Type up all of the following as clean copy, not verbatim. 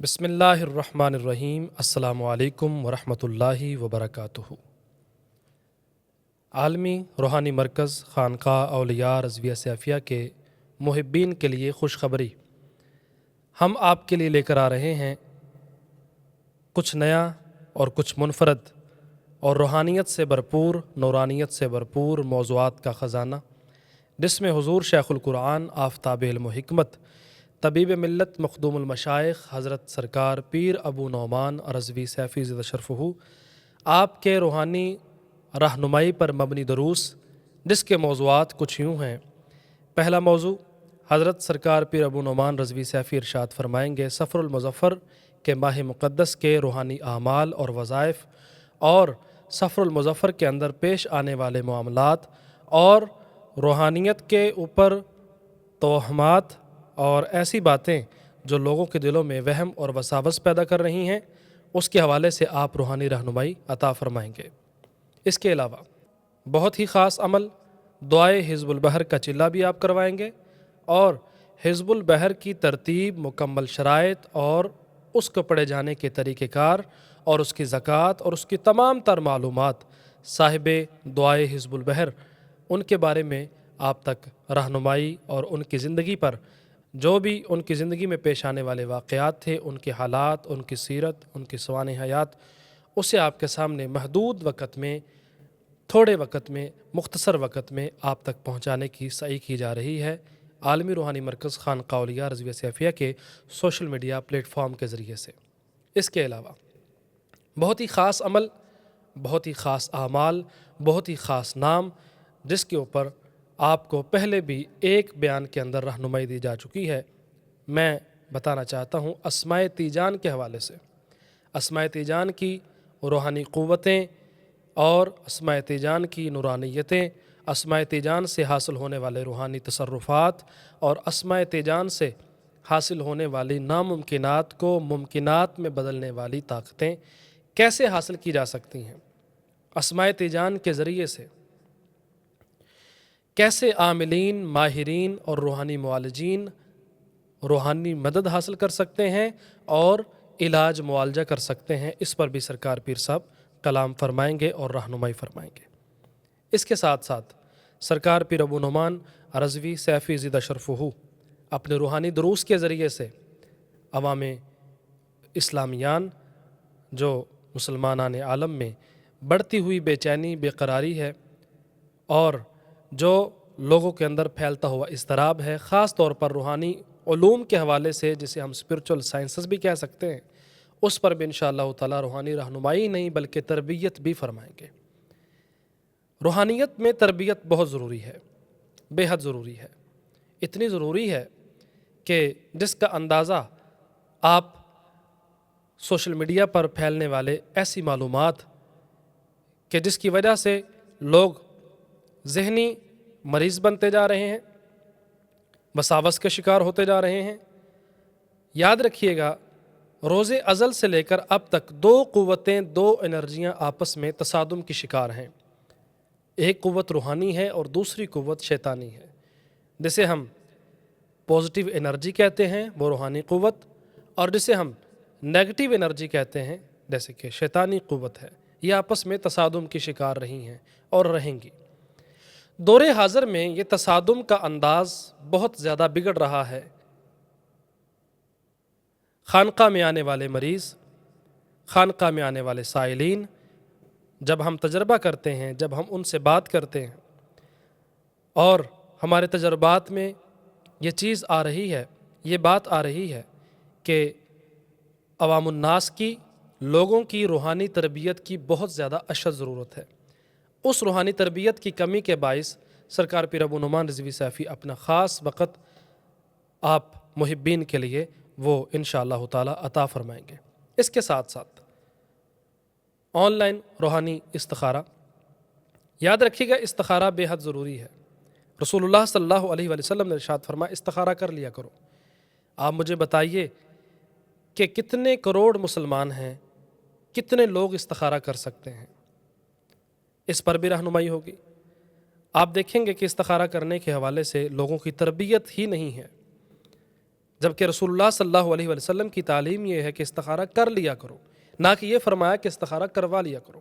بسم اللہ الرحمن الرحیم۔ السلام علیکم ورحمۃ اللہ وبرکاتہ۔ عالمی روحانی مرکز خانقاہ اولیاء رضویہ سیفیہ کے محبین کے لیے خوشخبری، ہم آپ کے لیے لے کر آ رہے ہیں کچھ نیا اور کچھ منفرد اور روحانیت سے بھرپور، نورانیت سے بھرپور موضوعات کا خزانہ، جس میں حضور شیخ القرآن آفتاب علم و حکمت طبیب ملت مخدوم المشائخ حضرت سرکار پیر ابو نعمان رضوی سیفی زدہ شرفہ آپ کے روحانی رہنمائی پر مبنی دروس، جس کے موضوعات کچھ یوں ہیں۔ پہلا موضوع، حضرت سرکار پیر ابو نعمان رضوی سیفی ارشاد فرمائیں گے سفر المظفر کے ماہ مقدس کے روحانی اعمال اور وظائف، اور سفر المظفر کے اندر پیش آنے والے معاملات اور روحانیت کے اوپر توہمات اور ایسی باتیں جو لوگوں کے دلوں میں وہم اور وساوس پیدا کر رہی ہیں، اس کے حوالے سے آپ روحانی رہنمائی عطا فرمائیں گے۔ اس کے علاوہ بہت ہی خاص عمل دعائے حزب البحر کا چلہ بھی آپ کروائیں گے، اور حزب البحر کی ترتیب، مکمل شرائط اور اس کو پڑھے جانے کے طریقہ کار اور اس کی زکوٰۃ اور اس کی تمام تر معلومات صاحب دعائے حزب البحر ان کے بارے میں آپ تک رہنمائی، اور ان کی زندگی پر جو بھی ان کی زندگی میں پیش آنے والے واقعات تھے، ان کے حالات، ان کی سیرت، ان کی سوانح حیات، اسے آپ کے سامنے محدود وقت میں، تھوڑے وقت میں، مختصر وقت میں آپ تک پہنچانے کی سعی کی جا رہی ہے، عالمی روحانی مرکز خانقاہ اولیاء رضویہ سیفیہ کے سوشل میڈیا پلیٹ فارم کے ذریعے سے۔ اس کے علاوہ بہت ہی خاص عمل، بہت ہی خاص اعمال، بہت ہی خاص نام، جس کے اوپر آپ کو پہلے بھی ایک بیان کے اندر رہنمائی دی جا چکی ہے، میں بتانا چاہتا ہوں اسماء تیجان کے حوالے سے۔ اسماء تیجان کی روحانی قوتیں اور اسماء تیجان کی نورانیتیں، اسماء تیجان سے حاصل ہونے والے روحانی تصرفات اور اسماء تیجان سے حاصل ہونے والی ناممکنات کو ممکنات میں بدلنے والی طاقتیں کیسے حاصل کی جا سکتی ہیں، اسماء تیجان کے ذریعے سے کیسے عاملین، ماہرین اور روحانی معالجین روحانی مدد حاصل کر سکتے ہیں اور علاج معالجہ کر سکتے ہیں، اس پر بھی سرکار پیر صاحب کلام فرمائیں گے اور رہنمائی فرمائیں گے۔ اس کے ساتھ ساتھ سرکار پیر ابو نعمان رضوی سیفی زدہ شرفہ اپنے روحانی دروس کے ذریعے سے عوام اسلامیان، جو مسلمانان عالم میں بڑھتی ہوئی بے چینی، بے قراری ہے، اور جو لوگوں کے اندر پھیلتا ہوا اضطراب ہے، خاص طور پر روحانی علوم کے حوالے سے، جسے ہم اسپرچول سائنسز بھی کہہ سکتے ہیں، اس پر بھی انشاءاللہ تعالی روحانی رہنمائی نہیں بلکہ تربیت بھی فرمائیں گے۔ روحانیت میں تربیت بہت ضروری ہے، بے حد ضروری ہے، اتنی ضروری ہے کہ جس کا اندازہ آپ سوشل میڈیا پر پھیلنے والے ایسی معلومات کہ جس کی وجہ سے لوگ ذہنی مریض بنتے جا رہے ہیں، وساوس کے شکار ہوتے جا رہے ہیں۔ یاد رکھیے گا، روز ازل سے لے کر اب تک دو قوتیں، دو انرجیاں آپس میں تصادم کی شکار ہیں، ایک قوت روحانی ہے اور دوسری قوت شیطانی ہے، جسے ہم پازیٹیو انرجی کہتے ہیں، وہ روحانی قوت، اور جسے ہم نیگیٹیو انرجی کہتے ہیں، جیسے کہ شیطانی قوت ہے، یہ آپس میں تصادم کی شکار رہی ہیں اور رہیں گی۔ دور حاضر میں یہ تصادم کا انداز بہت زیادہ بگڑ رہا ہے۔ خانقاہ میں آنے والے مریض، خانقاہ میں آنے والے سائلین، جب ہم تجربہ کرتے ہیں، جب ہم ان سے بات کرتے ہیں اور ہمارے تجربات میں یہ چیز آ رہی ہے، یہ بات آ رہی ہے کہ عوام الناس کی، لوگوں کی روحانی تربیت کی بہت زیادہ اشد ضرورت ہے۔ اس روحانی تربیت کی کمی کے باعث سرکار پیر ابو نعمان رضوی سیفی اپنا خاص وقت آپ محبین کے لیے وہ انشاءاللہ تعالی عطا فرمائیں گے۔ اس کے ساتھ ساتھ آن لائن روحانی استخارہ، یاد رکھیے گا استخارہ بے حد ضروری ہے۔ رسول اللہ صلی اللہ علیہ وآلہ وسلم نے ارشاد فرمایا استخارہ کر لیا کرو۔ آپ مجھے بتائیے کہ کتنے کروڑ مسلمان ہیں، کتنے لوگ استخارہ کر سکتے ہیں، اس پر بھی رہنمائی ہوگی۔ آپ دیکھیں گے کہ استخارہ کرنے کے حوالے سے لوگوں کی تربیت ہی نہیں ہے، جبکہ رسول اللہ صلی اللہ علیہ وسلم کی تعلیم یہ ہے کہ استخارہ کر لیا کرو، نہ کہ یہ فرمایا کہ استخارہ کروا لیا کرو۔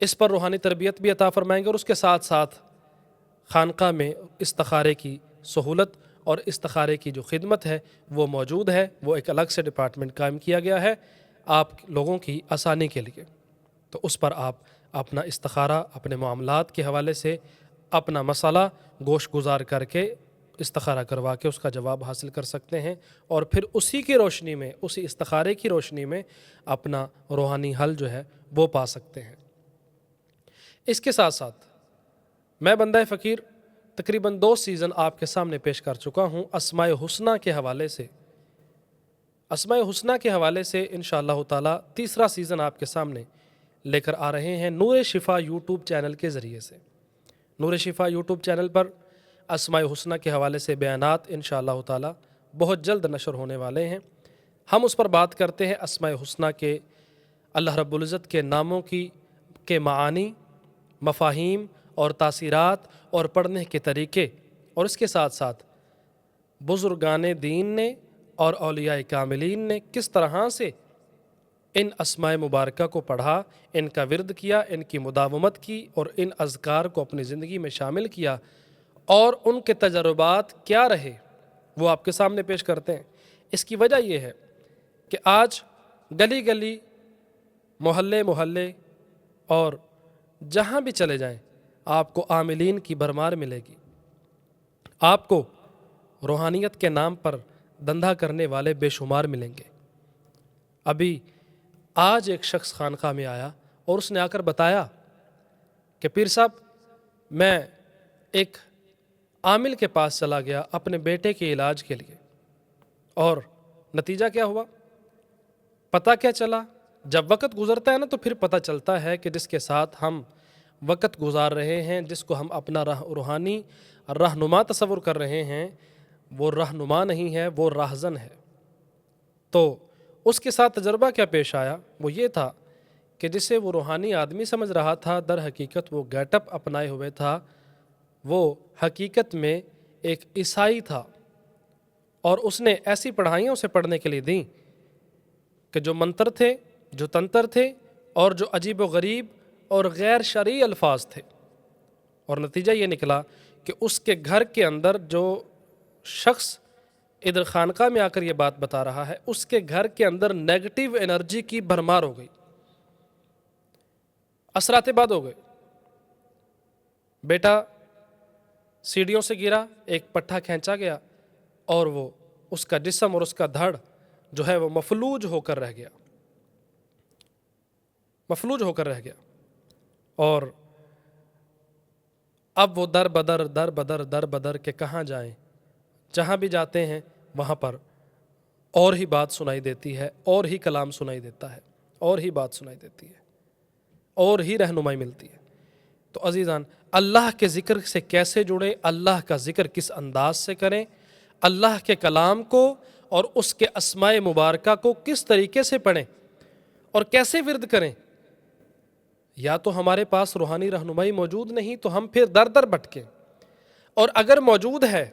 اس پر روحانی تربیت بھی عطا فرمائیں گے، اور اس کے ساتھ ساتھ خانقاہ میں استخارے کی سہولت اور استخارے کی جو خدمت ہے وہ موجود ہے، وہ ایک الگ سے ڈپارٹمنٹ قائم کیا گیا ہے آپ لوگوں کی آسانی کے لیے۔ تو اس پر آپ اپنا استخارہ اپنے معاملات کے حوالے سے اپنا مسئلہ گوش گزار کر کے استخارہ کروا کے اس کا جواب حاصل کر سکتے ہیں، اور پھر اسی کی روشنی میں، اسی استخارے کی روشنی میں اپنا روحانی حل جو ہے وہ پا سکتے ہیں۔ اس کے ساتھ ساتھ میں بندہ فقیر تقریباً 2 سیزن آپ کے سامنے پیش کر چکا ہوں اسماء حسنہ کے حوالے سے۔ اسماء حسنہ کے حوالے سے انشاءاللہ تعالی تیسرا سیزن آپ کے سامنے لے کر آ رہے ہیں نور شفا یوٹیوب چینل کے ذریعے سے۔ نور شفا یوٹیوب چینل پر اسماء حسنہ کے حوالے سے بیانات انشاءاللہ تعالی بہت جلد نشر ہونے والے ہیں۔ ہم اس پر بات کرتے ہیں اسماء حسنہ کے اللہ رب العزت کے ناموں کے معانی، مفاہیم اور تاثیرات اور پڑھنے کے طریقے، اور اس کے ساتھ ساتھ بزرگان دین نے اور اولیاء کاملین نے کس طرح سے ان اسماء مبارکہ کو پڑھا، ان کا ورد کیا، ان کی مداومت کی اور ان اذکار کو اپنی زندگی میں شامل کیا، اور ان کے تجربات کیا رہے وہ آپ کے سامنے پیش کرتے ہیں۔ اس کی وجہ یہ ہے کہ آج گلی گلی، محلے محلے اور جہاں بھی چلے جائیں آپ کو عاملین کی بھرمار ملے گی، آپ کو روحانیت کے نام پر دھندا کرنے والے بے شمار ملیں گے۔ ابھی آج ایک شخص خانقاہ میں آیا اور اس نے آ کر بتایا کہ پیر صاحب میں ایک عامل کے پاس چلا گیا اپنے بیٹے کے علاج کے لیے، اور نتیجہ کیا ہوا؟ پتہ کیا چلا؟ جب وقت گزرتا ہے نا تو پھر پتہ چلتا ہے کہ جس کے ساتھ ہم وقت گزار رہے ہیں، جس کو ہم اپنا روحانی رہنما تصور کر رہے ہیں، وہ رہنما نہیں ہے، وہ راہزن ہے۔ تو اس کے ساتھ تجربہ کیا پیش آیا؟ وہ یہ تھا کہ جسے وہ روحانی آدمی سمجھ رہا تھا، در حقیقت وہ گیٹ اپ اپنائے ہوئے تھا، وہ حقیقت میں ایک عیسائی تھا، اور اس نے ایسی پڑھائیوں سے پڑھنے کے لیے دیں کہ جو منتر تھے، جو تنتر تھے، اور جو عجیب و غریب اور غیر شرعی الفاظ تھے، اور نتیجہ یہ نکلا کہ اس کے گھر کے اندر جو شخص ادھر خانقاہ میں آ کر یہ بات بتا رہا ہے، اس کے گھر کے اندر نیگیٹو انرجی کی بھرمار ہو گئی، اثرات بد ہو گئے۔ بیٹا سیڑھیوں سے گرا، ایک پٹھا کھینچا گیا، اور وہ اس کا جسم اور اس کا دھڑ جو ہے وہ مفلوج ہو کر رہ گیا، مفلوج ہو کر رہ گیا۔ اور اب وہ در بدر کہ کہاں جائیں، جہاں بھی جاتے ہیں وہاں پر اور ہی بات سنائی دیتی ہے، اور ہی کلام سنائی دیتا ہے، اور ہی بات سنائی دیتی ہے، اور ہی رہنمائی ملتی ہے۔ تو عزیزان، اللہ کے ذکر سے کیسے جڑیں، اللہ کا ذکر کس انداز سے کریں، اللہ کے کلام کو اور اس کے اسماء مبارکہ کو کس طریقے سے پڑھیں اور کیسے ورد کریں، یا تو ہمارے پاس روحانی رہنمائی موجود نہیں تو ہم پھر در در بھٹکیں، اور اگر موجود ہے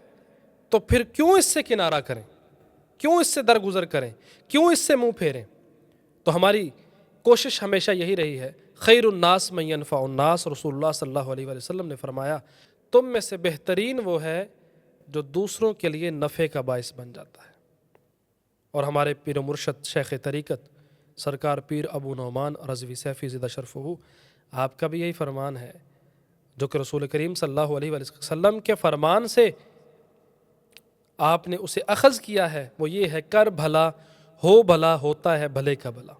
تو پھر کیوں اس سے کنارہ کریں، کیوں اس سے درگزر کریں، کیوں اس سے منہ پھیریں؟ تو ہماری کوشش ہمیشہ یہی رہی ہے، خیر الناس من ینفع الناس، رسول اللہ صلی اللہ علیہ وسلم نے فرمایا تم میں سے بہترین وہ ہے جو دوسروں کے لیے نفع کا باعث بن جاتا ہے۔ اور ہمارے پیر و مرشد شیخ طریقت سرکار پیر ابو نعمان رضوی سیفی زدہ شرفہ، آپ کا بھی یہی فرمان ہے جو کہ رسول کریم صلی اللہ علیہ وسلم کے فرمان سے آپ نے اسے اخذ کیا ہے، وہ یہ ہے کر بھلا ہو بھلا ہوتا ہے بھلے کا بھلا۔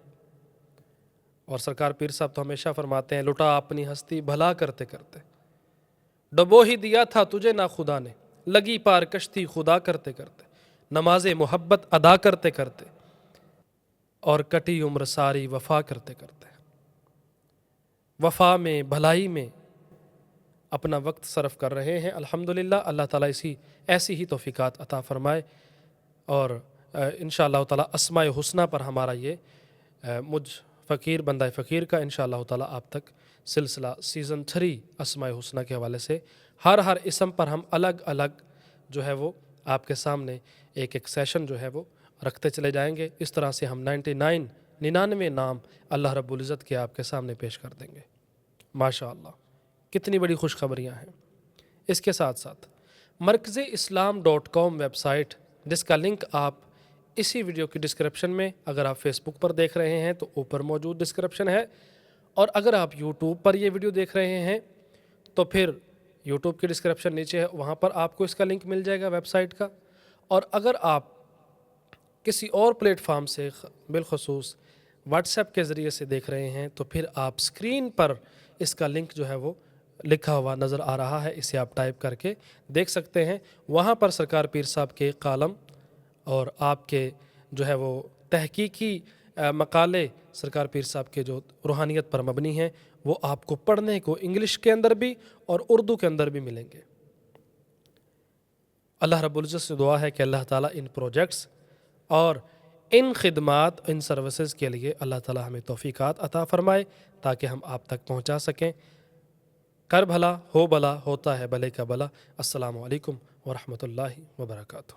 اور سرکار پیر صاحب تو ہمیشہ فرماتے ہیں لٹا اپنی ہستی بھلا کرتے کرتے، ڈبو ہی دیا تھا تجھے نہ خدا نے، لگی پار کشتی خدا کرتے کرتے، نماز محبت ادا کرتے کرتے، اور کٹی عمر ساری وفا کرتے کرتے۔ وفا میں، بھلائی میں اپنا وقت صرف کر رہے ہیں۔ الحمدللہ، اللہ تعالیٰ ایسی ہی توفیقات عطا فرمائے، اور انشاءاللہ تعالیٰ اسماء حسنہ پر ہمارا یہ مجھ فقیر بندہ فقیر کا انشاءاللہ تعالیٰ آپ تک سلسلہ سیزن 3 اسماء حسنہ کے حوالے سے ہر اسم پر ہم الگ الگ جو ہے وہ آپ کے سامنے ایک ایک سیشن جو ہے وہ رکھتے چلے جائیں گے۔ اس طرح سے ہم 99 نام اللہ رب العزت کے آپ کے سامنے پیش کر دیں گے۔ ماشاءاللہ کتنی بڑی خوشخبریاں ہیں۔ اس کے ساتھ ساتھ markaz-e-islam.com ویب سائٹ، جس کا لنک آپ اسی ویڈیو کی ڈسکرپشن میں، اگر آپ فیس بک پر دیکھ رہے ہیں تو اوپر موجود ڈسکرپشن ہے، اور اگر آپ یوٹیوب پر یہ ویڈیو دیکھ رہے ہیں تو پھر یوٹیوب کی ڈسکرپشن نیچے ہے، وہاں پر آپ کو اس کا لنک مل جائے گا ویب سائٹ کا۔ اور اگر آپ کسی اور پلیٹ فارم سے بالخصوص واٹس ایپ کے ذریعے سے دیکھ رہے ہیں تو پھر آپ اسکرین پر اس کا لنک جو ہے وہ لکھا ہوا نظر آ رہا ہے، اسے آپ ٹائپ کر کے دیکھ سکتے ہیں۔ وہاں پر سرکار پیر صاحب کے کالم اور آپ کے جو ہے وہ تحقیقی مقالے سرکار پیر صاحب کے جو روحانیت پر مبنی ہیں، وہ آپ کو پڑھنے کو انگلش کے اندر بھی اور اردو کے اندر بھی ملیں گے۔ اللہ رب العزت سے دعا ہے کہ اللہ تعالیٰ ان پروجیکٹس اور ان خدمات، ان سروسز کے لیے اللہ تعالیٰ ہمیں توفیقات عطا فرمائے تاکہ ہم آپ تک پہنچا سکیں۔ کر بھلا ہو بھلا، ہوتا ہے بھلے کا بھلا۔ السلام علیکم ورحمۃ اللہ وبرکاتہ۔